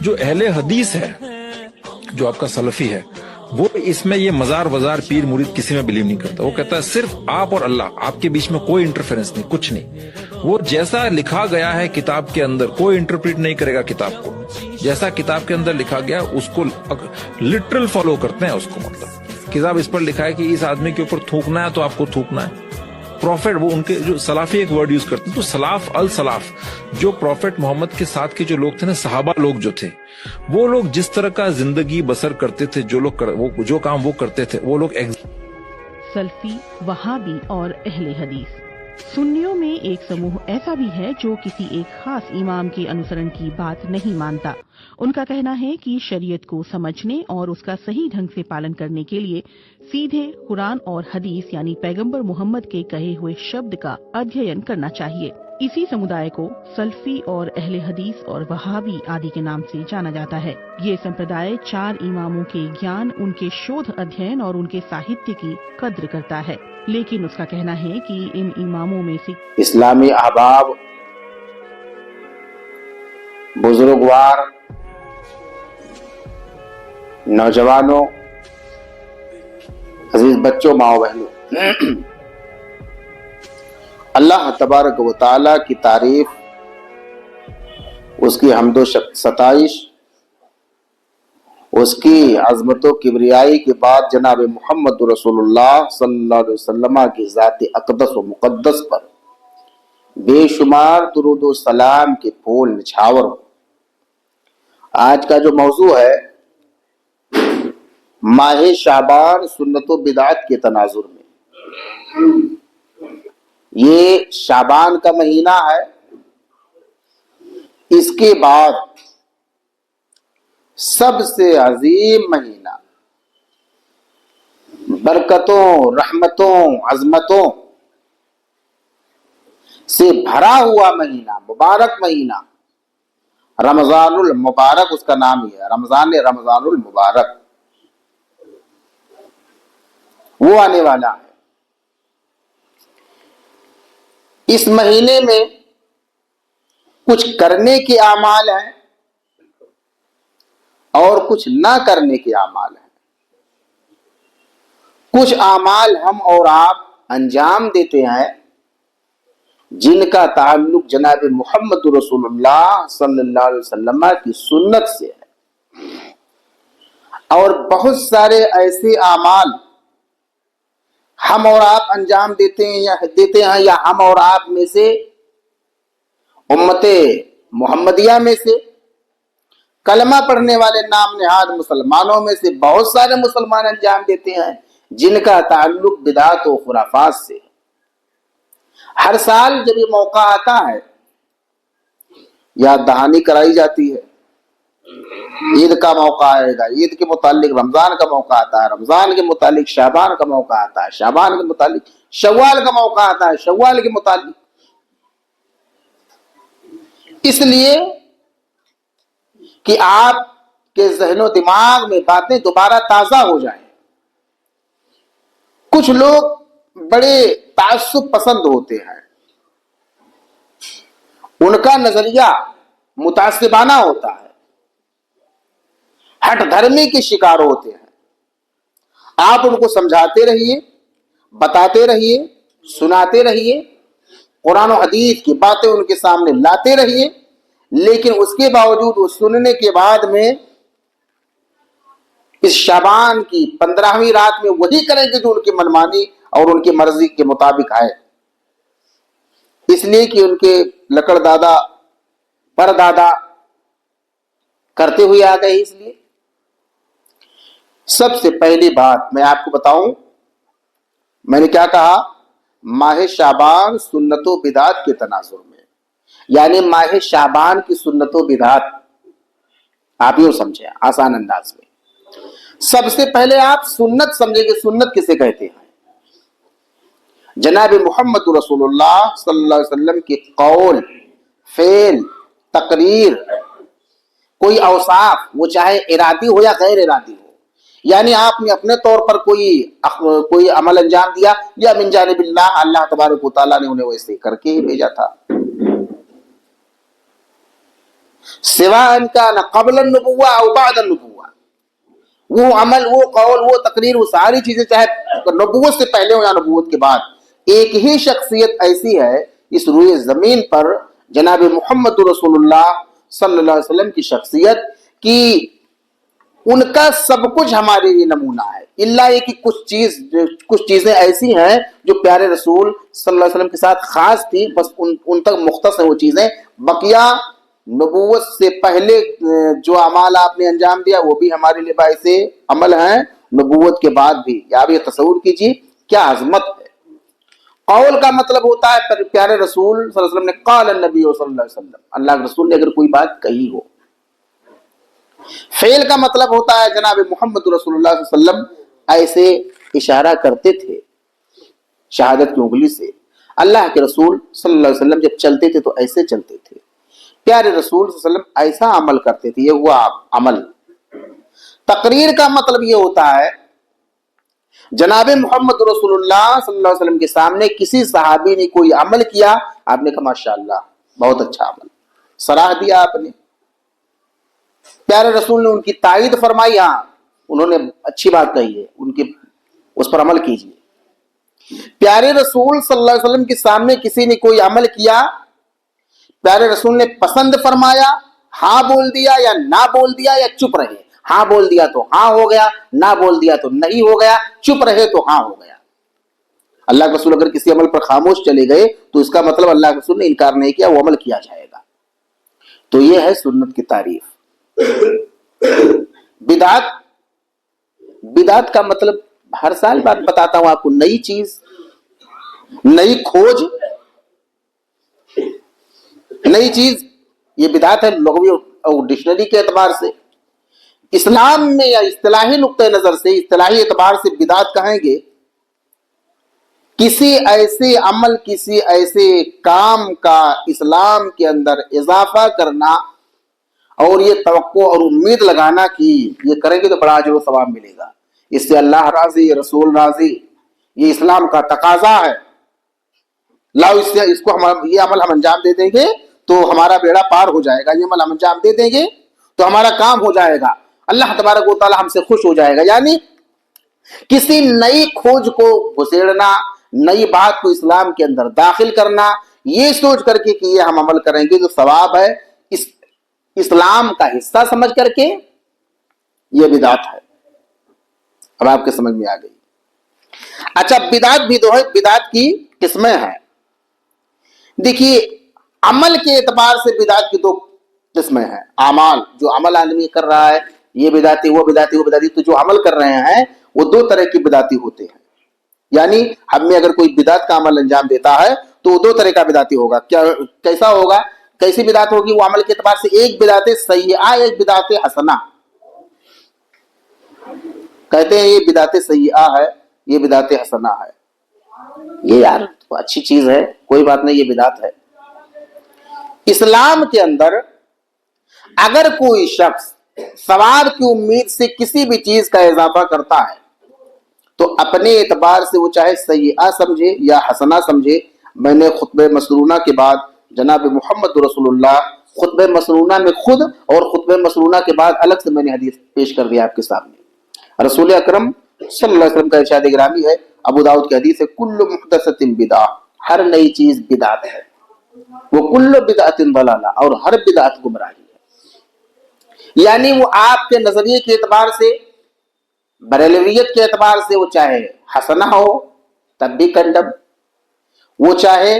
جو اہل حدیث ہے، جو آپ کا سلفی ہے، وہ اس میں یہ مزار وزار پیر مرید کسی میں بلیو نہیں کرتا. وہ کہتا ہے صرف آپ اور اللہ، آپ کے بیچ میں کوئی انٹرفیرنس نہیں، کچھ نہیں. وہ جیسا لکھا گیا ہے کتاب کے اندر، کوئی انٹرپریٹ نہیں کرے گا کتاب کو. جیسا کتاب کے اندر لکھا گیا اس کو لٹرل فالو کرتے ہیں. اس کو مطلب کتاب اس پر لکھا ہے کہ اس آدمی کے اوپر تھوکنا ہے تو آپ کو تھوکنا ہے. پروفیٹ، وہ ان کے جو سلافی ایک ورڈ یوز کرتے ہیں، تو سلاف السلاف، جو پروفیٹ محمد کے ساتھ کے جو لوگ تھے نا، صحابہ لوگ جو تھے، وہ لوگ جس طرح کا زندگی بسر کرتے تھے، جو کام وہ کرتے تھے، وہ لوگ سلفی، وہابی اور اہل حدیث. سنیوں میں ایک سموہ ایسا بھی ہے جو کسی ایک خاص امام کے انوسرن کی بات نہیں مانتا. ان کا کہنا ہے کہ شریعت کو سمجھنے اور اس کا صحیح ڈھنگ سے پالن کرنے کے لیے سیدھے قرآن اور حدیث یعنی پیغمبر محمد کے کہے ہوئے شبد کا ادھین کرنا چاہیے. اسی سمدائے کو سلفی اور اہل حدیث اور وہابی آدی کے نام سے جانا جاتا ہے. یہ سمپردائے 4 اماموں کے گیان، ان کے شودھ ادھین اور ان کے ساہتیہ کی قدر کرتا ہے. لیکن اس کا کہنا ہے کہ ان اماموں میں سے اسلامی احباب، بزرگوار، نوجوانوں، عزیز بچوں، ماؤں بہنوں، اللہ تبارک و تعالی کی تعریف، اس کی حمد و ستائش، اس کی عظمت و کبریائی کے بعد جناب محمد رسول اللہ صلی اللہ علیہ وسلم کی ذات اقدس و مقدس پر بے شمار درود و سلام کے پھول نچھاور ہو. آج کا جو موضوع ہے، ماہ شعبان سنت و بدعت کے تناظر میں. یہ شعبان کا مہینہ ہے، اس کے بعد سب سے عظیم مہینہ، برکتوں، رحمتوں، عظمتوں سے بھرا ہوا مہینہ، مبارک مہینہ، رمضان المبارک اس کا نام ہی ہے. رمضان المبارک وہ آنے والا ہے. اس مہینے میں کچھ کرنے کے اعمال ہیں اور کچھ نہ کرنے کے اعمال ہیں. کچھ اعمال ہم اور آپ انجام دیتے ہیں جن کا تعلق جناب محمد رسول اللہ صلی اللہ علیہ وسلم کی سنت سے ہے، اور بہت سارے ایسے اعمال ہم اور آپ انجام دیتے ہیں یا ہم اور آپ میں سے، امت محمدیہ میں سے، کلمہ پڑھنے والے نام نہاد مسلمانوں میں سے بہت سارے مسلمان انجام دیتے ہیں جن کا تعلق بدعات و خرافات سے. ہر سال جب یہ موقع آتا ہے، یاد دہانی کرائی جاتی ہے. عید کا موقع آئے گا، عید کے متعلق رمضان کا موقع آتا ہے، رمضان کے متعلق شعبان کا موقع آتا ہے، شعبان کے متعلق شوال کا موقع آتا ہے، شوال کے متعلق. اس لیے کہ آپ کے ذہن و دماغ میں باتیں دوبارہ تازہ ہو جائیں. کچھ لوگ بڑے تعصب پسند ہوتے ہیں، ان کا نظریہ متعصبانہ ہوتا ہے، ہٹ دھرمی کے شکار ہوتے ہیں. آپ ان کو سمجھاتے رہیے، بتاتے رہیے، سناتے رہیے، قرآن و حدیث کی باتیں ان کے سامنے لاتے رہیے، لیکن اس کے باوجود وہ سننے کے بعد میں اس شعبان کی 15ویں رات میں وہی کریں گے جو ان کی منمانی اور ان کی مرضی کے مطابق ہے. اس لیے کہ ان کے لکڑ دادا پر دادا کرتے ہوئے آ گئے. اس لیے سب سے پہلی بات میں آپ کو بتاؤں، میں نے کیا کہا؟ ماہ شعبان سنت و بدعت کے تناظر میں، یعنی ماہ شعبان کی سنت و بدعت. آپ یوں سمجھیں آسان انداز میں. سب سے پہلے آپ سنت سمجھیں کہ سنت کسے کہتے ہیں. جناب محمد رسول اللہ صلی اللہ علیہ وسلم کی قول، فعل، تقریر، کوئی اوصاف، وہ چاہے ارادی ہو یا غیر ارادی ہو، یعنی آپ نے اپنے طور پر کوئی عمل انجام دیا یا من جانب اللہ تبارک و تعالیٰ نے انہیں ویسے کر کے ہی بھیجا تھا. सिवा इनका न क़ब्ल नबुव्वा औ बाद नबुव्वा, वो अमल, वो कौल, वो तकरीर, वो सारी चीजें चाहे नबुव्वत से पहले हो या नबुव्वत के बाद, एक ही शख्सियत ऐसी है इस रुए जमीन पर, जनाब मोहम्मद रसूलुल्लाह सल्लल्लाहु अलैहि वसल्लम की शख्सियत की उनका सब कुछ हमारे लिए नमूना है, इल्ला ये कि कुछ चीजें ऐसी हैं जो प्यारे रसूल सल्लल्लाहु अलैहि वसल्लम के साथ खास थी, बस उन तक मुख्तस है वो चीजें। बकिया नबूवत से पहले जो अमाल आपने अंजाम दिया वो भी हमारे लिए बाइसे अमल हैं, नबूवत के बाद भी। आप ये तसव्वुर कीजिए क्या अजमत है। कौल का मतलब होता है प्यारे रसूल सल्लल्लाहु अलैहि वसल्लम ने क़ाल नबी सल्लल्लाहु अलैहि वसल्लम, अल्लाह के रसूल ने अगर कोई बात कही हो। फेल का मतलब होता है जनाब मोहम्मद रसूलुल्लाह सल्लल्लाहु अलैहि वसल्लम ऐसे इशारा करते थे शहादत की उंगली से। अल्लाह के रसूल सल्लल्लाहु अलैहि वसल्लम जब चलते थे तो ऐसे चलते थे, प्यारे रसूल सल्लल्लाहु अलैहि वसल्लम ऐसा अमल करते थे, ये हुआ अमल। तकरीर का मतलब ये होता है जनाब मोहम्मद रसूलुल्लाह सल्लल्लाहु अलैहि वसल्लम के सामने किसी सहाबी ने कोई अमल किया, आपने कहा माशाअल्लाह बहुत अच्छा अमल, सराह दिया आपने, प्यारे रसूल ने उनकी ताईद फरमाई, हाँ उन्होंने अच्छी बात कही है, उनकी उस पर अमल कीजिए। प्यारे रसूल सल्लल्लाहु अलैहि वसल्लम के सामने किसी ने कोई अमल किया, प्यारे रसूल ने पसंद फरमाया, हाँ बोल दिया या ना बोल दिया या चुप रहे। हाँ बोल दिया तो हाँ हो गया, ना बोल दिया तो नहीं हो गया, चुप रहे तो हाँ हो गया। अल्लाह के रसूल अगर किसी अमल पर खामोश चले गए तो इसका मतलब अल्लाह के रसूल ने इनकार नहीं किया, वो अमल किया जाएगा। तो ये है सुन्नत की तारीफ। बिदात का मतलब हर साल बात बताता हूं आपको, नई चीज, नई खोज, नई चीज, ये बिदात है लुग़वी और डिक्शनरी के एतबार से। इस्लाम में या इस्तिलाही नुक्ते नजर से, इस्तिलाही एतबार से बिदात कहेंगे किसी ऐसे अमल, किसी ऐसे काम का इस्लाम के अंदर इजाफा करना और ये तवक्को और उम्मीद लगाना कि ये करेंगे तो बड़ा अजर व सवाब मिलेगा, इससे अल्लाह राजी, रसूल राजी, ये इस्लाम का तकाजा है, लाओ इसको हम ये अमल हम अंजाम दे देंगे तो हमारा बेड़ा पार हो जाएगा, ये अमल हम अंजाम दे देंगे तो हमारा काम हो जाएगा, अल्लाह तबारक व तआला हमसे खुश हो जाएगा। यानी किसी नई खोज को घुसेड़ना, नई बात को इस्लाम के अंदर दाखिल करना, ये सोच करके कि ये हम अमल करेंगे तो सवाब है, इस्लाम का हिस्सा समझ करके ये बिदात है। अब आपके समझ में आ गई। अच्छा, बिदात भी दो है, बिदात की किस्में हैं। देखिए, अमल के एतबार से बिदात की दो किस्में हैं। अमाल, जो अमल आदमी कर रहा है, ये बिदाती, वो बिदाती, वो बिदाती, तो जो अमल कर रहे हैं वो दो तरह की बिदाती होते हैं। यानी हम में अगर कोई बिदात का अमल अंजाम देता है तो वो दो तरह का बिदाती होगा। क्या, कैसा होगा, कैसी बिदात होगी वो अमल के एतबार से? एक बिदात सय्यआ, एक बिदात हसना। कहते हैं ये बिदात सय्यआ है, ये बिदात हसना है। ये यार तो अच्छी चीज है, कोई बात नहीं, ये बिदात है। इस्लाम के अंदर अगर कोई शख्स सवाब की उम्मीद से किसी भी चीज का इजाफा करता है तो अपने एतबार से वो चाहे सय्यआ समझे या हसना समझे। मैंने खुतबे मसरूना के बाद जनाब मोहम्मद रसूलुल्लाह खुतबे मसरूना में खुद और खुतबे मसरूना के बाद अलग से मैंने हदीस पेश कर दिया आपके सामने। रसूल अकरम सल्लल्लाहु अलैहि वसल्लम का इरशाद गिरामी है, अबू दाऊद की हदीस है, कुल्लु मुहदसतिन बिदा, हर नई चीज बिदात है, वो कुल्लु बिदातिन दलाला, और हर बिदात गुमराही है। यानी वो आपके नजरिए के एतबार से, बरेलवियत के एतबार से वो चाहे हसना हो तब भी कंडम, वो चाहे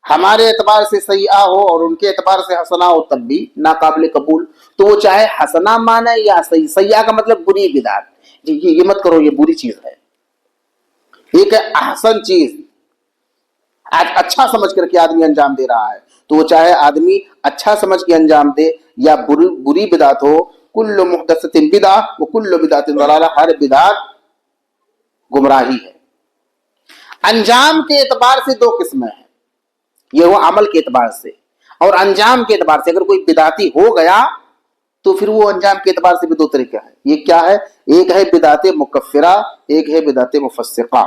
हमारे एतबार से सय्यआ हो और उनके एतबार से हसना हो तब भी नाकाबिल कबूल। तो वो चाहे हसना माने या सय्यआ का मतलब बुरी बिदात, ये मत करो, ये बुरी चीज है। एक है अहसन चीज, अच्छा समझ करके आदमी अंजाम दे रहा है, तो वो चाहे आदमी अच्छा समझ के अंजाम दे या बुरी बिदात हो। कुल्लु मुहदसतिन बिदा व कुल्लु बिदातिन दलाला, हर बिदात गुमराही है। अंजाम के एतबार से दो किस्में हैं, ये वो अमल के एतबार से, और अंजाम के एतबार से अगर कोई बिदाती हो गया तो फिर वो अंजाम के एतबार से भी दो तरीके हैं। ये क्या है? एक है बिदाते मुकफ्फिरा, एक है बिदाते मुफस्सिका।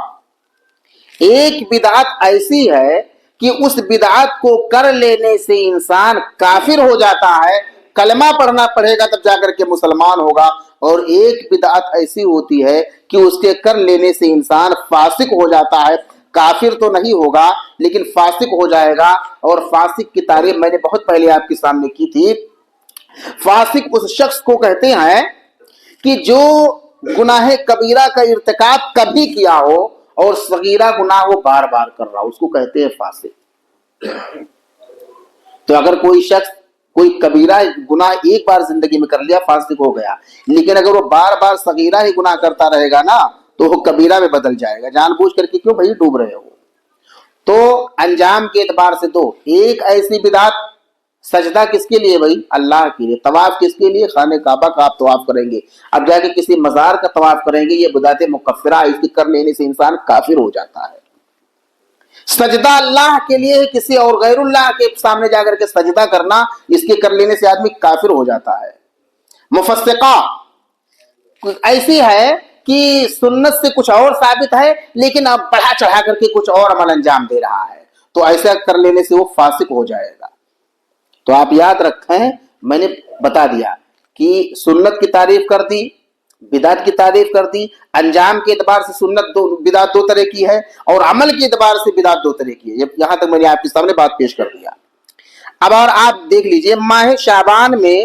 एक बिदात ऐसी है کہ اس بدعت کو کر لینے سے انسان کافر ہو جاتا ہے، کلمہ پڑھنا پڑے گا تب جا کر کے مسلمان ہوگا، اور ایک بدعت ایسی ہوتی ہے کہ اس کے کر لینے سے انسان فاسق ہو جاتا ہے، کافر تو نہیں ہوگا لیکن فاسق ہو جائے گا۔ اور فاسق کی تعریف میں نے بہت پہلے آپ کے سامنے کی تھی۔ فاسق اس شخص کو کہتے ہیں کہ جو گناہ کبیرہ کا ارتکاب کبھی کیا ہو اور صغیرہ گناہ وہ بار بار کر رہا ہو، اس کو کہتے ہیں فاسق۔ تو اگر کوئی شخص کوئی کبیرہ گناہ ایک بار زندگی میں کر لیا، فاسق ہو گیا، لیکن اگر وہ بار بار صغیرہ ہی گناہ کرتا رہے گا نا تو وہ کبیرہ میں بدل جائے گا۔ جان بوجھ کر کے کیوں بھائی ڈوب رہے ہو؟ تو انجام کے اعتبار سے دو، ایک ایسی بدعت، سجدہ کس کے لیے بھائی؟ اللہ کے لیے۔ طواف کس کے لیے؟ خانہ کعبہ کا آپ طواف کریں گے، اب جا کے کسی مزار کا طواف کریں گے، یہ بدعت مکفرہ، اس کے کر لینے سے انسان کافر ہو جاتا ہے۔ سجدہ اللہ کے لیے، کسی اور غیر اللہ کے سامنے جا کر کے سجدہ کرنا، اس کے کر لینے سے آدمی کافر ہو جاتا ہے۔ مفسقہ ایسی ہے کہ سنت سے کچھ اور ثابت ہے لیکن اب بڑھا چڑھا کر کے کچھ اور عمل انجام دے رہا ہے، تو ایسا کر لینے سے وہ فاسق ہو جائے گا۔ تو آپ یاد رکھیں، میں نے بتا دیا کہ سنت کی تعریف کر دی، بدعت کی تعریف کر دی۔ انجام کے اعتبار سے سنت بدعت دو طرح کی ہے، اور عمل کے اعتبار سے بدعت دو طرح کی ہے۔ یہاں تک میں نے آپ کے سامنے بات پیش کر دیا۔ اب اور آپ دیکھ لیجئے، ماہ شعبان میں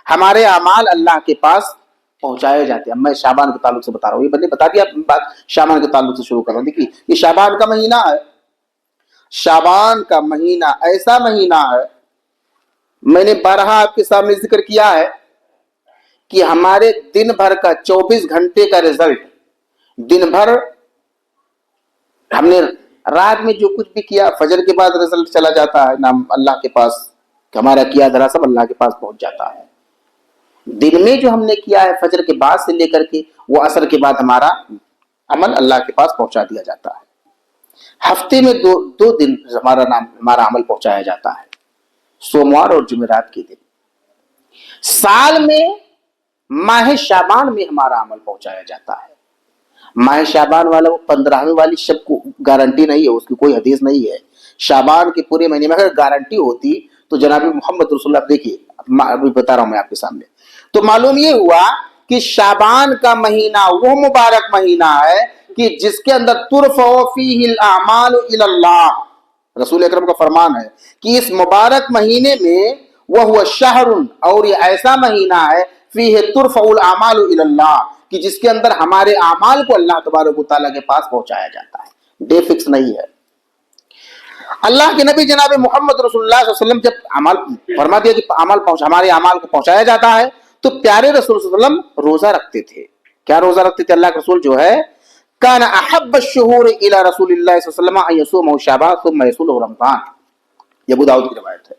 ہمارے اعمال اللہ کے پاس پہنچائے جاتے ہیں۔ میں شعبان کے تعلق سے بتا رہا ہوں، یہ میں نے بتا دیا بات، شعبان کے تعلق سے شروع کر رہا ہوں۔ دیکھیے یہ شعبان کا مہینہ ہے، شعبان کا مہینہ ایسا مہینہ ہے، میں نے بارہا آپ کے سامنے ذکر کیا ہے کہ ہمارے دن بھر کا 24 گھنٹے کا رزلٹ، دن بھر ہم نے رات میں جو کچھ بھی کیا، فجر کے بعد رزلٹ چلا جاتا ہے نام اللہ کے پاس، کہ ہمارا کیا دھرا سب اللہ کے پاس پہنچ جاتا ہے۔ دن میں جو ہم نے کیا ہے فجر کے بعد سے لے کر کے وہ عصر کے بعد ہمارا عمل اللہ کے پاس پہنچا دیا جاتا ہے۔ ہفتے میں دو دن ہمارا عمل پہنچایا جاتا ہے، سوموار اور جمعرات کے دن۔ سال میں ماہ شعبان میں ہمارا عمل پہنچایا جاتا ہے۔ ماہ شعبان والا وہ 15ویں والی شب کو گارنٹی نہیں ہے، اس کی کوئی حدیث نہیں ہے۔ شعبان کے پورے مہینے میں اگر گارنٹی ہوتی تو جناب محمد رسول اللہ، دیکھیے ابھی بتا رہا ہوں میں آپ کے سامنے، تو معلوم یہ ہوا کہ شعبان کا مہینہ وہ مبارک مہینہ ہے کہ جس کے اندر ترفع فیہ الاعمال الی اللہ، رسول اکرم کا فرمان ہے کہ اس مبارک مہینے میں وہ شہر، اور یہ ایسا مہینہ ہے فیہ ترفع الاعمال الی اللہ، کہ جس کے اندر ہمارے اعمال کو اللہ تبارک و تعالیٰ کے پاس پہنچایا جاتا ہے۔ ڈے فکس نہیں ہے۔ اللہ کے نبی جناب محمد رسول اللہ صلی اللہ علیہ وسلم جب عمل فرما دیا کہ ہمارے اعمال کو پہنچایا جاتا ہے، تو پیارے رسول صلی اللہ علیہ وسلم روزہ رکھتے تھے۔ کیا روزہ رکھتے تھے؟ اللہ کے رسول جو ہے کان احب الشہور الی رسول اللہ صلی اللہ علیہ وسلم ان یصومہ شعبان ثم یصومہ رمضان، یہ ابو داؤد کی روایت ہے۔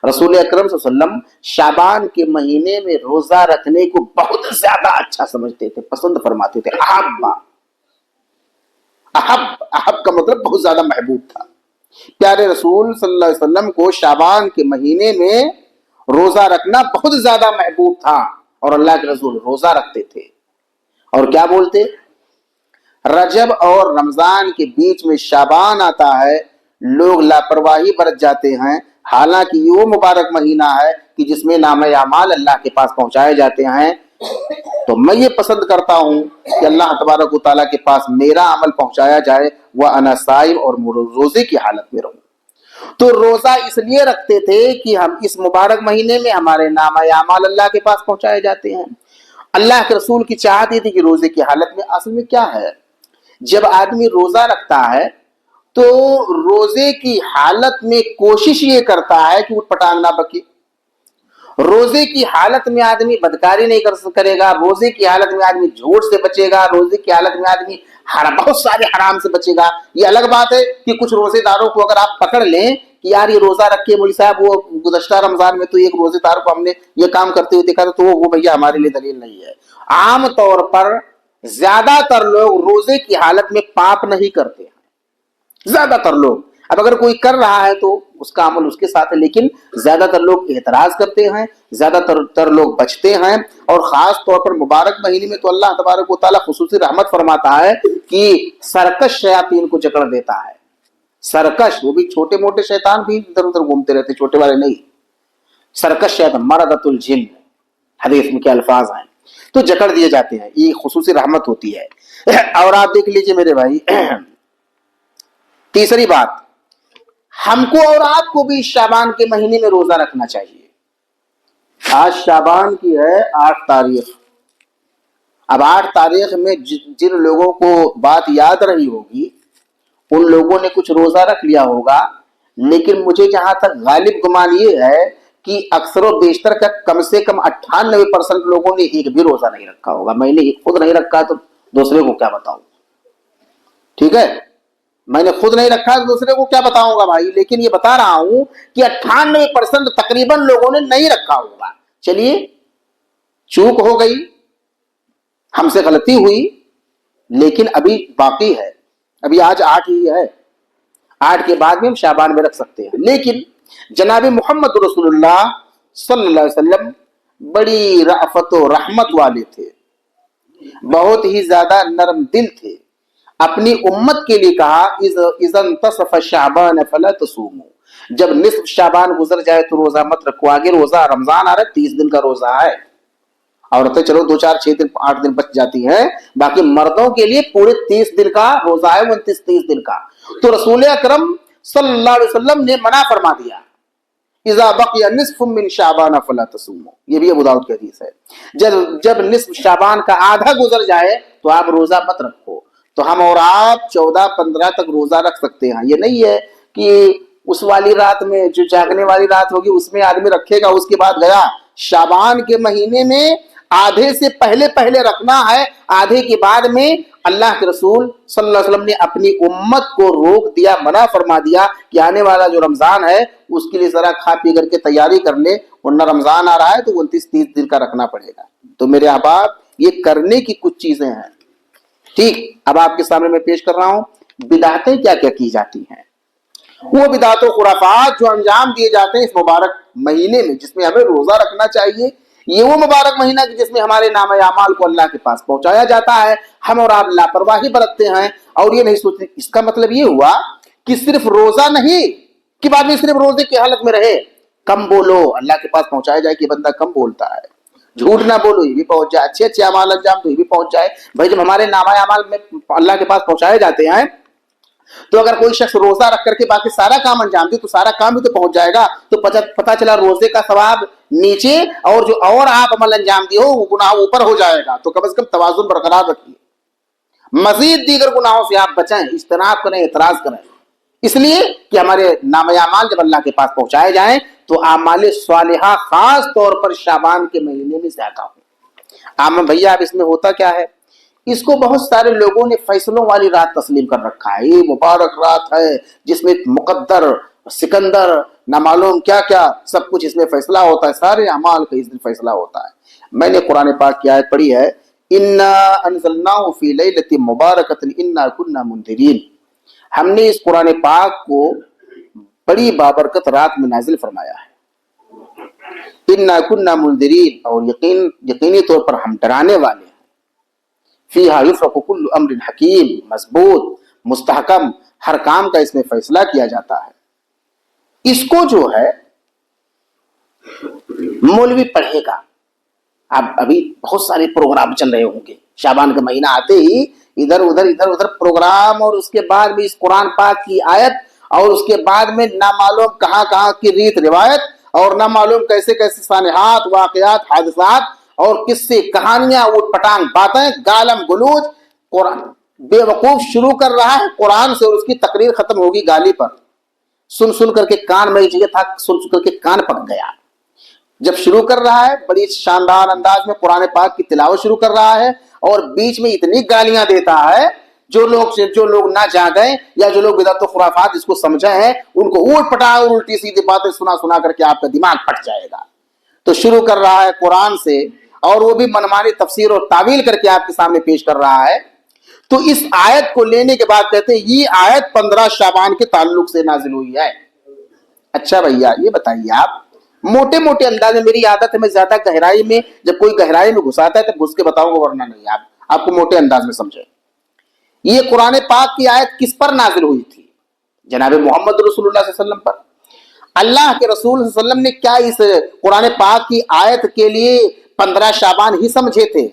رسول اکرم صلی اللہ علیہ وسلم شعبان کے مہینے میں روزہ رکھنے کو بہت زیادہ اچھا سمجھتے تھے، پسند فرماتے تھے۔ احب کا مطلب بہت زیادہ محبوب تھا۔ پیارے رسول صلی اللہ علیہ وسلم کو شعبان کے مہینے میں روزہ رکھنا بہت زیادہ محبوب تھا، اور اللہ کے رسول روزہ رکھتے تھے۔ اور کیا بولتے؟ رجب اور رمضان کے بیچ میں شعبان آتا ہے، لوگ لاپرواہی برت جاتے ہیں، حالانکہ یہ وہ مبارک مہینہ ہے کہ جس میں نامہ اعمال اللہ کے پاس پہنچائے جاتے ہیں۔ تو میں یہ پسند کرتا ہوں کہ اللہ تبارک و تعالیٰ کے پاس میرا عمل پہنچایا جائے، وَأَنَا صَائِمٌ، اور روزے کی حالت میں رہوں۔ تو روزہ اس لیے رکھتے تھے کہ ہم اس مبارک مہینے میں ہمارے نامہ اعمال اللہ کے پاس پہنچائے جاتے ہیں۔ اللہ کے رسول کی چاہت یہ تھی کہ روزے کی حالت میں اصل میں کیا ہے، جب آدمی روزہ رکھتا ہے تو روزے کی حالت میں کوشش یہ کرتا ہے کہ وہ پٹانگ نہ بکے، روزے کی حالت میں آدمی بدکاری نہیں کرے گا، روزے کی حالت میں آدمی جھوٹ سے بچے گا، روزے کی حالت میں آدمی بہت سارے حرام سے بچے گا۔ یہ الگ بات ہے کہ کچھ روزے داروں کو اگر آپ پکڑ لیں کہ یار یہ روزہ رکھے مولوی صاحب، وہ گزشتہ رمضان میں تو ایک روزے دار کو ہم نے یہ کام کرتے ہوئے دیکھا تھا، تو وہ بھیا ہمارے لیے دلیل نہیں ہے۔ عام طور پر زیادہ تر لوگ روزے کی حالت میں پاپ نہیں کرتے ہیں، زیادہ تر لوگ۔ اب اگر کوئی کر رہا ہے تو اس کا عمل اس کے ساتھ ہے، لیکن زیادہ تر لوگ اعتراض کرتے ہیں، زیادہ تر لوگ بچتے ہیں۔ اور خاص طور پر مبارک مہینے میں تو اللہ تبارک و تعالیٰ خصوصی رحمت فرماتا ہے کہ سرکش شیاطین کو جکڑ دیتا ہے۔ सरकश, वो भी छोटे मोटे शैतान भी इधर उधर घूमते रहते, छोटे वाले नहीं, सरकश शैतान, मरदतुल जिन, हदीस में क्या अल्फाज हैं, तो जकड़ दिए जाते हैं। ये खुसूसी रहमत होती है। और आप देख लीजिए मेरे भाई, तीसरी बात, हमको और आपको भी शाबान के महीने में रोजा रखना चाहिए। आज शाबान की है 8 तारीख। अब 8 तारीख में जिन लोगों को बात याद रही होगी उन लोगों ने कुछ रोजा रख लिया होगा, लेकिन मुझे जहां तक गालिब गुमान ये है कि अक्सर व बेशतर का कम से कम 98% लोगों ने एक भी रोजा नहीं रखा होगा। मैंने खुद नहीं रखा तो दूसरे को क्या बताऊं, ठीक है, मैंने खुद नहीं रखा तो दूसरे को क्या बताऊंगा भाई, लेकिन ये बता रहा हूं कि 98% तकरीबन लोगों ने नहीं रखा होगा। चलिए, चूक हो गई, हमसे गलती हुई, लेकिन अभी बाकी है, अभी आज 8 ही है, 8 के बाद में हम शाबान में रख सकते हैं। लेकिन जनाब मोहम्मद रसूलुल्लाह सल्लल्लाहु अलैहि वसल्लम बड़ी रअफत और रहमत वाले थे, बहुत ही ज्यादा नरम दिल थे। अपनी उम्मत के लिए कहा, इज़न तसफ़ शाबान फला तसूमू, जब निस्फ शाबान गुजर जाए तो रोजा मत रखो। आगे रोजा रमजान आ रहा है, 30 दिन का रोजा है, औरतें चलो 2 4 6 दिन 8 दिन बच जाती हैं, बाकी मर्दों के लिए पूरे 30 दिन का रोजा है, 29-30 दिन का। तो रसूल अकरम सल्लल्लाहु अलैहि वसल्लम ने मना फरमा दिया, इज़ा बक़िया निस्फ़ुम मिन शाबान फला तसूमू, ये भी अबू दाऊद की हदीस है। जब निस्फ शाबान का आधा गुजर जाए तो आप रोजा मत रखो। तो हम और आप 14-15 तक रोजा रख सकते हैं। ये नहीं है कि उस वाली रात में, जो जागने वाली रात होगी उसमें आदमी रखेगा, उसके बाद गया। शाबान के महीने में आधे से पहले पहले रखना है, आधे के बाद में अल्लाह के रसूल सल्लल्लाहु अलैहि वसल्लम ने अपनी उम्मत को रोक दिया, मना फरमा दिया कि आने वाला जो रमजान है उसके लिए जरा खा पी करके तैयारी कर ले, वरना रमजान आ रहा है तो 29-30 दिन का रखना पड़ेगा। तो मेरे अहबाब, ये करने की कुछ चीजें हैं। ठीक, अब आपके सामने मैं पेश कर रहा हूं बिदातें क्या क्या की जाती हैं, वो बिदात खुराफात जो अंजाम दिए जाते हैं इस मुबारक महीने में, जिसमें हमें रोजा रखना चाहिए। ये वो मुबारक महीना जिसमें हमारे नाम अमाल को अल्लाह के पास पहुंचाया जाता है। हम और आप लापरवाही बरतते हैं और ये नहीं सोचते। इसका मतलब ये हुआ कि सिर्फ रोजा नहीं कि बाद में सिर्फ रोजे की हालत में रहे। कम बोलो, अल्लाह के पास पहुंचाया जाए कि बंदा कम बोलता है। झूठ ना बोलो, ये भी पहुंच जाए। अच्छे अच्छे अमाल अंजाम तो ये भी पहुंच जाए। भाई जब हमारे नामा अमाल में अल्लाह के पास पहुंचाए जाते हैं, तो अगर कोई शख्स रोजा रख करके बाकी सारा काम अंजाम दे तो सारा काम भी तो पहुंच जाएगा। तो पता चला रोजे का सवाब नीचे और जो और आप अमल अंजाम दिए हो वो गुनाह ऊपर हो जाएगा। तो कम से कम तवाजुन बरकरार रखिए, मजीद दीगर गुनाहों से आप बचें, इज्तनाब करें, एतराज करें, इसलिए कि हमारे नामे अमाल जब अल्लाह के पास पहुंचाए जाएं तो आमाल स्वालिहा खास तौर पर शाबान के महीने में ज्यादा हो। आम भैया, अब इसमें होता क्या है, इसको बहुत सारे लोगों ने फैसलों वाली रात तस्लीम कर रखा है। ये मुबारक रात है जिसमें मुकद्दर, सिकंदर, ना मालूम क्या क्या सब कुछ इसमें फैसला होता है, सारे अमाल का इस दिन फैसला होता है। मैंने कुरान पाक की आयत पढ़ी है, इन्ना अंज़लनाहु फी लैलतिन मुबारकतिन इन्ना कुन्ना मुंदिरीन। हमने इस कुरान पाक को बड़ी बाबरकत रात में नाजिल फरमाया है। इन्ना कुन्ना मुंदिरीन, और यकीनी तौर पर हम डराने वाले हैं। फीहा युफ़रक़ु कुल्लु अम्रिन हकीम, मजबूत मुस्तहकम हर काम का इसमें फैसला किया जाता है। इसको जो है मौलवी पढ़ेगा। अब अभी बहुत सारे प्रोग्राम चल रहे होंगे, शाबान का महीना आते ही इधर उधर प्रोग्राम, और उसके बाद भी इस कुरान पाक की आयत, और उसके बाद में ना मालूम कहाँ कहाँ की रीत रिवायत, और ना मालूम कैसे कैसे सानिहात, वाक़यात, हादसात और किस्से, कहानियां, उटपटांग बातें, गालम गलूज। कुरान बेवकूफ शुरू कर रहा है कुरान से और उसकी तकरीर खत्म होगी गाली पर। सुन करके कान में चाहिए था, सुन करके कान पक गया। जब शुरू कर रहा है बड़ी शानदार अंदाज में कुरान पाक की तिलावत शुरू कर रहा है, और बीच में इतनी गालियां देता है जो लोग ना जागे या जो लोग बिदअत खुराफात इसको समझे हैं, उनको ऊट पटा और उल्टी सीधी बातें सुना करके आपका दिमाग फट जाएगा। तो शुरू कर रहा है कुरान से, और वो भी मनमानी तफसीर और तावील करके आपके सामने पेश कर रहा है। तो इस आयत को लेने के बाद कहते हैं ये आयत 15 शाबान के ताल्लुक से नाजिल हुई है। अच्छा भैया, ये बताइए आप, मोटे मोटे अंदाज में, मेरी आदत है मैं ज्यादा गहराई में, जब कोई गहराई में घुसाता है तब घुस के बताऊंगा, वरना नहीं। आपको मोटे अंदाज में समझे, ये कुरान पाक की आयत किस पर नाजिल हुई थी? जनाब मोहम्मद रसूलुल्लाह सल्लल्लाहु अलैहि वसल्लम पर। अल्लाह के रसूल सल्लल्लाहु अलैहि वसल्लम ने क्या इस कुरान पाक की आयत के लिए 15 शाबान ही समझे थे?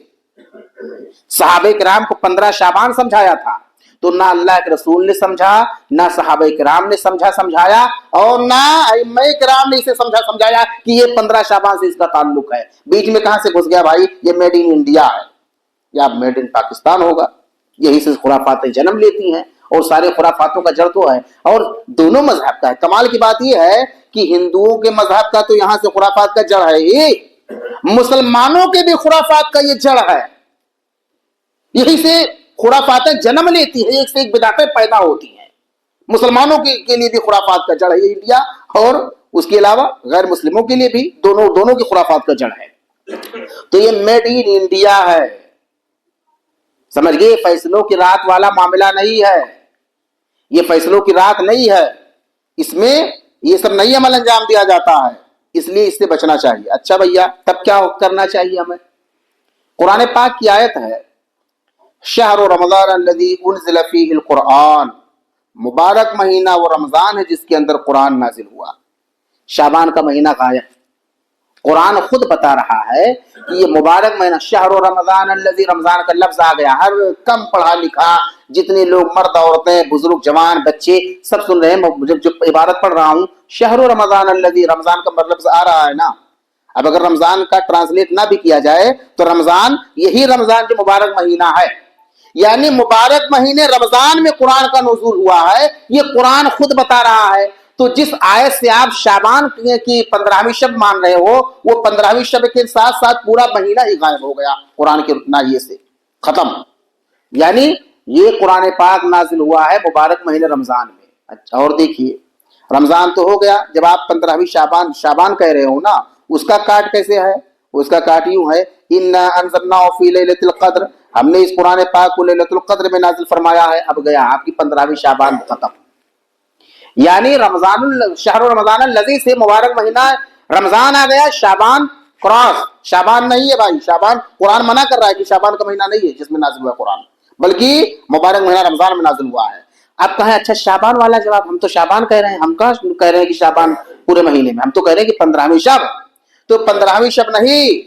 सहाबे किराम को 15 शाबान समझाया था। तो ना अल्लाह के रसूल ने समझा, ना सहाबे किराम ने समझाया, और ना अइम्मा किराम ने इसे समझाया कि ये 15 शाबान से इसका ताल्लुक है। बीच में कहां से घुस गया भाई? ये मेड इन इंडिया है या मेड इन पाकिस्तान होगा। यही से खुराफातें जन्म लेती हैं और सारे खुराफातों का जड़ तो है, और दोनों मजहब का है। कमाल की बात यह है कि हिंदुओं के मजहब का तो यहां से खुराफात का जड़ है ही, मुसलमानों के भी खुराफात का ये जड़ है। यही से खुराफातें जन्म लेती है, एक से एक बिदातें पैदा होती हैं। मुसलमानों के लिए भी खुराफात का जड़ है ये इंडिया, और उसके अलावा गैर मुस्लिमों के लिए भी दोनों की खुराफात का जड़ है। तो ये मेड इन इंडिया है, समझ गए? फैसलों की रात वाला मामला नहीं है, ये फैसलों की रात नहीं है, इसमें ये सब नहीं अमल अंजाम दिया जाता है, इसलिए इससे बचना चाहिए। अच्छा भैया, तब क्या करना चाहिए हमें? कुरान पाक की आयत है, शहर रमजान अल्लज़ी उन्ज़िल फ़ीहिल कुरआन, मुबारक महीना वो रमजान है जिसके अंदर कुरान नाजिल हुआ। शाबान का महीना गायब, कुरान खुद बता रहा है कि ये मुबारक महीना, शहर रमजान अल्लज़ी, रमजान का लफ्ज आ गया। हर कम पढ़ा लिखा जितने लोग, मर्द औरतें बुजुर्ग जवान बच्चे, सब सुन रहे हैं। मुझे जो इबारत पढ़ रहा हूं, शहर रमजान अल्लज़ी, रमजान का मतलब आ रहा है ना। अब अगर रमजान का ट्रांसलेट ना भी किया जाए तो रमजान, यही रमजान जो मुबारक महीना है, यानी मुबारक महीने रमजान में कुरान का नुज़ूल हुआ है, ये कुरान खुद बता रहा है। तो जिस आयत से आप शाबान की 15वीं शब मान रहे हो, वो 15वीं शब के साथ साथ पूरा महीना ही गायब हो गया कुरान के नाहिए से, खत्म। यानी ये कुरान पाक नाजिल हुआ है मुबारक महीने रमजान में। अच्छा, और देखिए, रमजान तो हो गया, जब आप 15वीं शाबान कह रहे हो ना, उसका काट कैसे है? उसका काट यूं है, इन्ना अंज़लनाहु फी लैलतिल क़द्र, हमने इस कुरान पाक को लैलतुल क़द्र में नाजिल फरमाया है। अब गया आपकी 15वीं शाबान खत्म। यानी शहर रमजान अल्लज़ी से मुबारक महीना रमजान आ गया, शाबान क्रॉस। शाबान नहीं है भाई, शाबान कुरान मना कर रहा है कि शाबान का महीना नहीं है जिसमें नाजिल हुआ कुरान, बल्कि मुबारक महीना रमजान में नाजिल हुआ है। आप कहें अच्छा शाबान वाला जवाब, हम तो शाबान कह रहे हैं, हम कहाँ कह रहे हैं कि शाबान पूरे महीने में, हम तो कह रहे हैं कि 15वीं शब। तो 15वीं शब नहीं,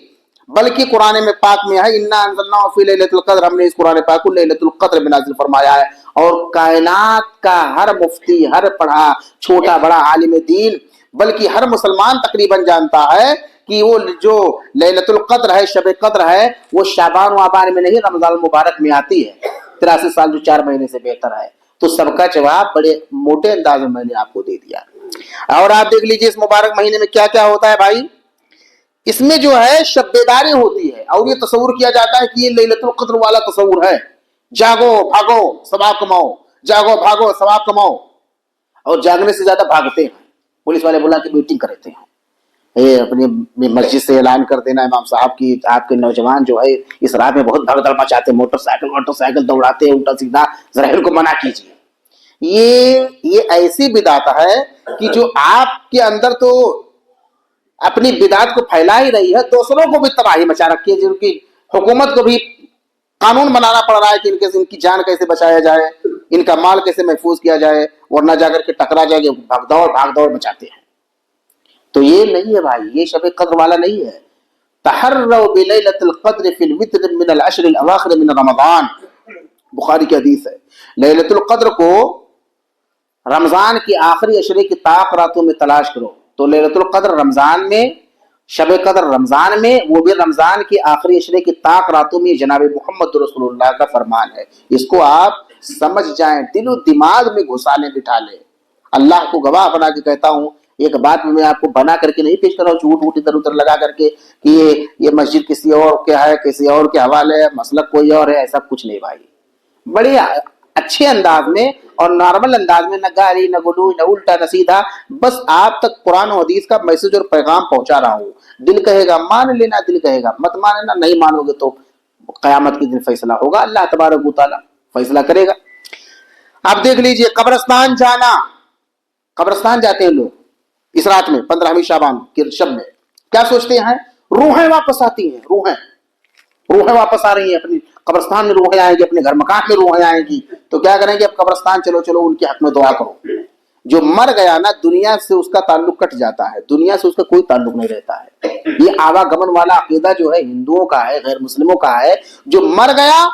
बल्कि कुरान में पाक में है, इन्ना अंज़लनाहु फी लैलतिल क़द्र, हमने इस कुरान पाक को लैलतुल क़द्र में नाजिल फरमाया है। और कायनात का हर मुफ्ती, हर पढ़ा छोटा बड़ा आलिम दीन, बल्कि हर मुसलमान तकरीबन जानता है कि वो जो लैलतुल क़द्र है, शब क़द्र है, वो शाबान वाबान में नहीं, रमजान मुबारक में आती है। 83 साल जो 4 महीने से बेहतर है। तो सबका जवाब बड़े मोटे अंदाज में मैंने आपको दे दिया। और आप देख लीजिए इस मुबारक महीने में क्या क्या होता है भाई। इसमें जो है शब्बेदारी होती है, और ये तस्वुर किया जाता है कि ये लैलतुल क़द्र वाला तस्वुर है। जागो भागो सवाब कमाओ, जागो भागो सवाब कमाओ, और जागने से ज्यादा भागते हैं। पुलिस वाले बुला के मीटिंग करते हैं, ये अपनी मस्जिद से ऐलान कर देना इमाम साहब की आपके नौजवान जो है इस रात में बहुत भगदड़ मचाते, मोटरसाइकिल दौड़ाते हैं उल्टा सीधा, जरा इनको मना कीजिए। ये ऐसी बिदात है कि जो आपके अंदर तो अपनी बिदात को फैला ही रही है, दूसरों को भी तबाही मचा रखी है, जिनकी हुकूमत को भी कानून बनाना पड़ रहा है कि इनकी जान कैसे बचाया जाए, इनका माल कैसे महफूज किया जाए, वरना जाकर के टकरा जाएंगे, भाग दौड़ मचाते हैं। तो ये नहीं है भाई, ये शब कद्र वाला नहीं है। तहर्रौ बिलैलतिल क़द्र फिल वित्र मिनल अश्रिल अवाखिर मिन रमज़ान, बुखारी की हदीस है। लैलतुल क़द्र को रमजान की आखिरी अशरे की ताक रातों में तलाश करो। तो लैलतुल क़द्र रमजान में, शब कद्र रमजान में, वो भी रमजान की आखिरी अशरे की ताक रातों में, जनाब मोहम्मद रसूलुल्लाह का फरमान है। इसको आप समझ जाएं, दिलो दिमाग में घुसा ले, बिठा ले। अल्लाह को गवाह बना के कहता हूं, एक बात मैं आपको बना करके नहीं पेश कर रहा हूँ, झूठ इधर उधर लगा करके कि ये मस्जिद किसी और क्या है, किसी और के हवाले है, मसलक कोई और है, ऐसा कुछ नहीं भाई। बड़े अच्छे अंदाज में और नॉर्मल अंदाज में, न गाली न गुलू न उल्टा न सीधा, बस आप तक कुरान और हदीस का मैसेज और पैगाम पहुंचा रहा हूँ। दिल कहेगा मान लेना, दिल कहेगा मत मानना, नहीं मानोगे तो कयामत के दिन फैसला होगा, अल्लाह तबारक व तआला फैसला करेगा। आप देख लीजिए कब्रिस्तान जाना, कब्रिस्तान जाते हैं लोग इस रात में 15वीं शाबान के शब में, क्या सोचते हैं? रूहें वापस आती हैं, रूहें वापस आ रही हैं, अपनी कब्रिस्तान में रूहें आएंगी, अपने घर मकान में रूहें आएंगी। तो क्या करेंगे? अब कब्रिस्तान चलो उनके हक में दुआ करो। جو مر گیا نا دنیا سے اس کا تعلق کٹ جاتا ہے, دنیا سے اس کا کوئی تعلق نہیں رہتا ہے. یہ آواگمن والا عقیدہ جو ہے ہندوؤں کا ہے, غیر مسلموں کا ہے. جو مر گیا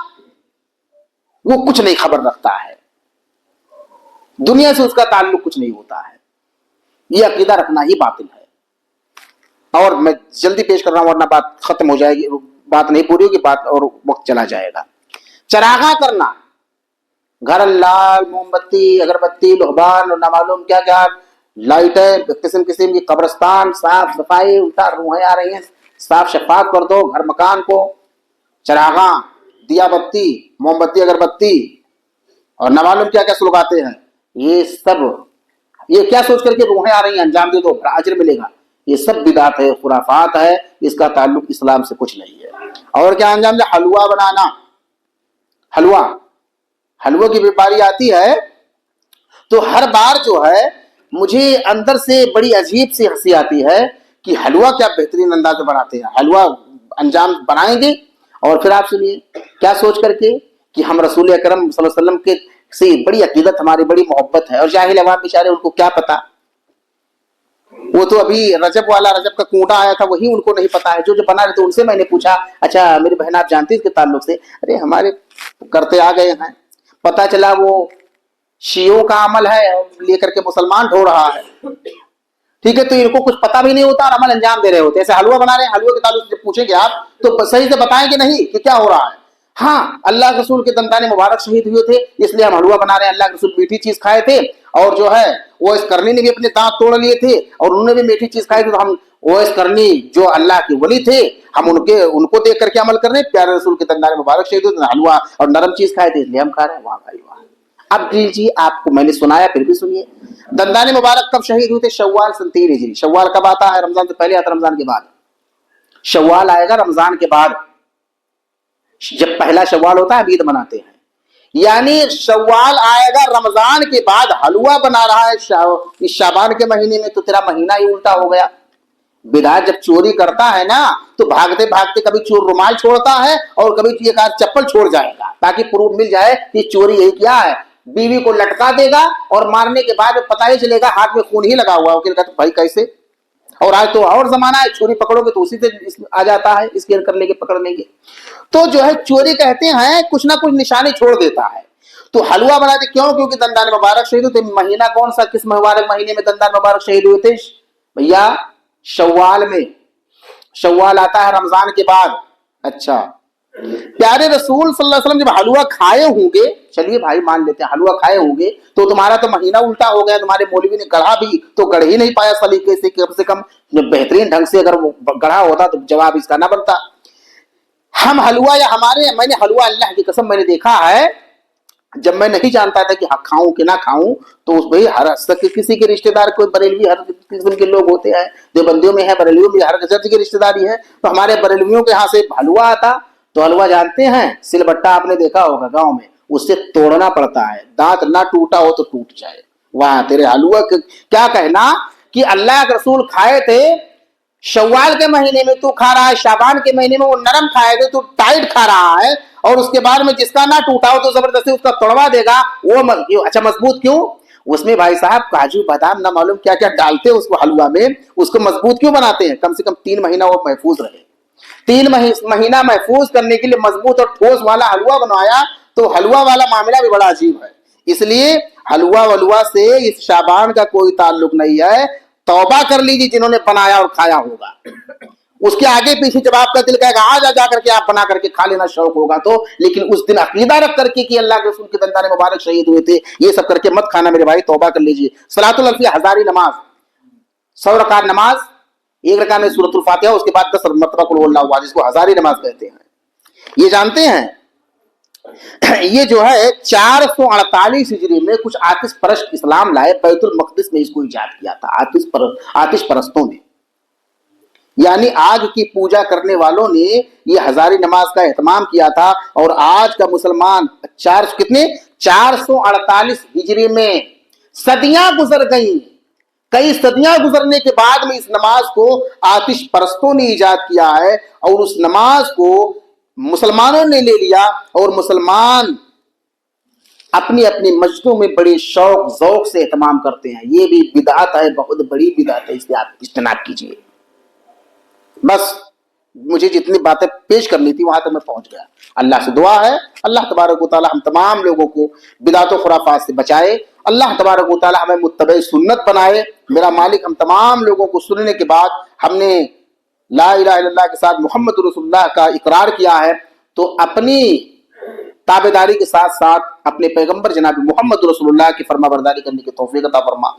وہ کچھ نہیں خبر رکھتا ہے, دنیا سے اس کا تعلق کچھ نہیں ہوتا ہے. یہ عقیدہ رکھنا ہی باطل ہے. اور میں جلدی پیش کر رہا ہوں ورنہ بات ختم ہو جائے گی, بات نہیں پوری ہوگی, بات اور وقت چلا جائے گا. چراغاں کرنا, گھر لال موم بتی اگربتی لوہبان اور نہ معلوم کیا کیا لائٹیں قسم قسم کی, قبرستان صاف صفائی, الٹا روحیں آ رہی ہیں, صاف شفاف کر دو گھر مکان کو. چراغاں, دیا بتی, موم بتی اگربتی اور نہ معلوم کیا کیا سلگاتے ہیں, یہ سب یہ کیا سوچ کر کے روحیں آ رہی ہیں انجام دے دو اجر ملے گا. یہ سب بدعت ہے, خرافات ہے, اس کا تعلق اسلام سے کچھ نہیں ہے. اور کیا انجام دے, حلوہ بنانا. حلوہ کی بیماری آتی ہے تو ہر بار جو ہے مجھے اندر سے بڑی عجیب سی ہنسی آتی ہے کہ حلوہ کیا بہترین انداز میں بناتے ہیں. حلوہ انجام بنائیں گے اور پھر آپ سنیے کیا سوچ کر کے کہ ہم رسول اکرم صلی اللہ علیہ وسلم کے سے بڑی عقیدت, ہماری بڑی محبت ہے. اور جاہل عوام بیچارے, ان کو کیا پتا, وہ تو ابھی رجب والا رجب کا کونٹا آیا تھا وہی ان کو نہیں پتا ہے. جو بنا رہے تھے ان سے میں نے پوچھا, اچھا میری بہن آپ جانتی اس کے تعلق سے؟ ارے ہمارے کرتے آ گئے ہیں. پتا چلا وہ شیعوں کا عمل ہے, لے کر کے مسلمان ڈھو رہا ہے. ٹھیک ہے, تو ان کو کچھ پتا بھی نہیں ہوتا اور عمل انجام دے رہے ہوتے. ایسے حلوہ بنا رہے ہیں, حلوہ کے تعلق سے پوچھیں گے آپ تو صحیح سے بتائیں گے نہیں کہ کیا ہو رہا ہے. ہاں, اللہ کے رسول کے دندان مبارک شہید ہوئے تھے اس لیے ہم حلوہ بنا رہے ہیں. اللہ کے رسول میٹھی چیز کھائے تھے اور جو ہے اویس کرنی نے بھی اپنے دانت توڑ لیے تھے اور انہوں نے بھی میٹھی چیز کھائی تھی. تو ہم اویس کرنی جو اللہ کے ولی تھے, ہم ان کو دیکھ کر کے عمل کر رہے ہیں. پیارے رسول کے دندان مبارک شہید ہوئے تھے, حلوہ اور نرم چیز کھائے تھے اس لیے ہم کھا رہے ہیں. واہ بھائی واہ. اب جی آپ کو میں نے سنایا پھر بھی سنیے. دندان مبارک کب شہید ہوئے تھے؟ شوال سن 3 ہجری. شوال کب آتا ہے؟ رمضان سے پہلے آتا ہے, رمضان کے بعد. شوال آئے گا رمضان کے بعد. جب پہلا شوال ہوتا ہے عید مناتے ہیں, یعنی شوال آئے گا رمضان کے بعد. حلوہ بنا رہا ہے اس شعبان کے مہینے میں, تو تیرا مہینہ ہی الٹا ہو گیا. بدعت جب چوری کرتا ہے نا تو بھاگتے بھاگتے کبھی چور رومال چھوڑتا ہے اور کبھی ایک آدھ چپل چھوڑ جائے گا تاکہ پروف مل جائے کہ چوری یہی کیا ہے. بیوی کو لٹکا دے گا اور مارنے کے بعد پتہ ہی چلے گا ہاتھ میں خون ہی لگا ہوا ہے. وکیل کہتا بھائی کیسے؟ اور آج تو اور زمانہ ہے, چوری پکڑو گے تو اسی سے آ جاتا ہے, اسکین کر لیں گے پکڑ لیں گے. تو جو ہے چوری کہتے ہیں کچھ نہ کچھ نشانی چھوڑ دیتا ہے. تو حلوہ بناتے کیوں؟ کیونکہ دندان مبارک شہید ہوتے. مہینہ کون سا, کس مبارک مہینے میں دندان مبارک شہید ہوئے تھے بھیا؟ شوال میں. شوال آتا ہے رمضان کے بعد. اچھا, پیارے رسول صلی اللہ علیہ وسلم جب حلوہ کھائے ہوں گے, چلیے بھائی مان لیتے ہیں حلوہ کھائے ہوں گے, تو تمہارا تو مہینہ الٹا ہو گیا. تمہارے مولوی نے گڑھا بھی تو گڑھ ہی نہیں پایا سلیقے سے, کم سے کم بہترین ڈھنگ سے اگر وہ گڑھا ہوتا تو جواب اس کا نہ بنتا. ہم حلوہ یا میں نے حلوہ اللہ کی قسم میں نے دیکھا ہے, جب میں نہیں جانتا تھا کہ کھاؤں کہ نہ کھاؤں تو اس بھائی ہر کسی کے رشتے دار کوئی بریلوی ہر قسم کے لوگ ہوتے ہیں, دیوبندیوں میں ہے, بریلویوں میں ہر قسم کی رشتے داری ہے. تو ہمارے بریلویوں کے یہاں سے حلوہ آتا تو حلوہ جانتے ہیں سل بٹا آپ نے دیکھا ہوگا گاؤں میں, اس سے توڑنا پڑتا ہے, دانت نہ ٹوٹا ہو تو ٹوٹ جائے. وہاں تیرے حلوہ کیا کہنا کہ اللہ کے رسول کھائے تھے شوال کے مہینے میں, تو کھا رہا ہے شعبان کے مہینے میں. وہ نرم کھائے تھے تو ٹائٹ کھا رہا ہے, اور اس کے بعد میں جس کا نہ ٹوٹا ہو تو زبردستی اس کا توڑوا دے گا. وہ اچھا مضبوط کیوں؟ اس میں بھائی صاحب کاجو بادام نہ معلوم کیا کیا ڈالتے ہیں اس کو حلوہ میں, اس کو مضبوط کیوں بناتے ہیں؟ کم سے کم 3 مہینہ وہ محفوظ رہے. 3 مہینہ محفوظ کرنے کے لیے مضبوط اور ٹھوس والا حلوہ بنوایا. تو حلوہ والا معاملہ بھی بڑا عجیب ہے. اس لیے حلوہ ولوہ سے اس شعبان کا کوئی تعلق نہیں ہے. توبہ کر لیجیے جنہوں نے بنایا اور کھایا ہوگا. اس کے آگے پیچھے جب آپ کا دل کہے گا آج جا کر کے آپ بنا کر کے کھا لینا شوق ہوگا تو, لیکن اس دن عقیدہ رکھ کر کے کہ اللہ کے رسول کے دندان مبارک شہید ہوئے تھے, یہ سب کر کے مت کھانا میرے بھائی. توبہ کر لیجیے. صلاۃ الفی ہزاری نماز, 100 رکعت نماز, 1 رکعت میں سورۃ الفاتحہ, اس کے بعد 10 مرتبہ قل هو اللہ احد, جس کو ہزاری نماز کہتے ہیں. یہ جانتے ہیں یہ جو ہے 448 ہجری میں کچھ آتش پرست اسلام لائے, بیت المقدس میں اس کو ایجاد کیا تھا آتش پرستوں نے. یعنی آگ کی پوجا کرنے والوں نے یہ ہزاری نماز کا اہتمام کیا تھا. اور آج کا مسلمان 448 ہجری میں صدیاں گزر گئیں. کئی صدیاں گزرنے کے بعد میں اس نماز کو آتش پرستوں نے ایجاد کیا ہے, اور اس نماز کو مسلمانوں نے لے لیا, اور مسلمان अपनी अपनी मस्जिदों में बड़े शौक ज़ौक से एहतमाम करते हैं। ये भी बिदअत है, बहुत बड़ी बिदअत है, इससे आप इज्तनाब कीजिए। बस मुझे जितनी बातें पेश करनी थी वहां तक मैं पहुंच गया। अल्लाह से दुआ है अल्लाह तबारक व तआला हम तमाम लोगों को बिदात व खुराफात से बचाए। अल्लाह तबारक व तआला हमें मुत्तबे सुन्नत बनाए। मेरा मालिक हम तमाम लोगों को सुनने के बाद हमने ला इलाहा इल्लल्लाह के साथ मुहम्मद रसूलुल्लाह का इकरार किया है, तो अपनी ताबेदारी के साथ साथ अपने पैगंबर जनाब मोहम्मद रसूलुल्लाह की फरमाबरदारी करने की तौफीक अता फरमा।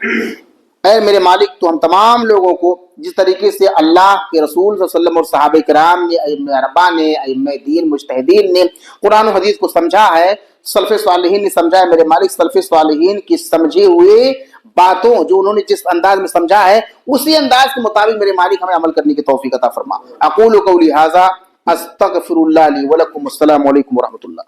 ऐ मेरे मालिक, तो हम तमाम लोगों को जिस तरीके से अल्लाह के रसूल सल्लल्लाहु अलैहि वसल्लम और सहाबे किराम ने, अइम्मे अरबा ने, अइम्मे दीन मुज्तहिदीन ने कुरान और हदीस को समझा है, सल्फ़े सालिहीन ने समझा है, मेरे मालिक सल्फ़े सालिहीन की समझे हुए बातों जो उन्होंने जिस अंदाज में समझा है उसी अंदाज के मुताबिक मेरे मालिक हमें अमल करने की तौफीक अता फरमा। अक़ूलु क़ौली हाज़ा अस्तग़फ़िरुल्लाह ली व लकुम। अस्सलामु अलैकुम व रहमतुल्लाह।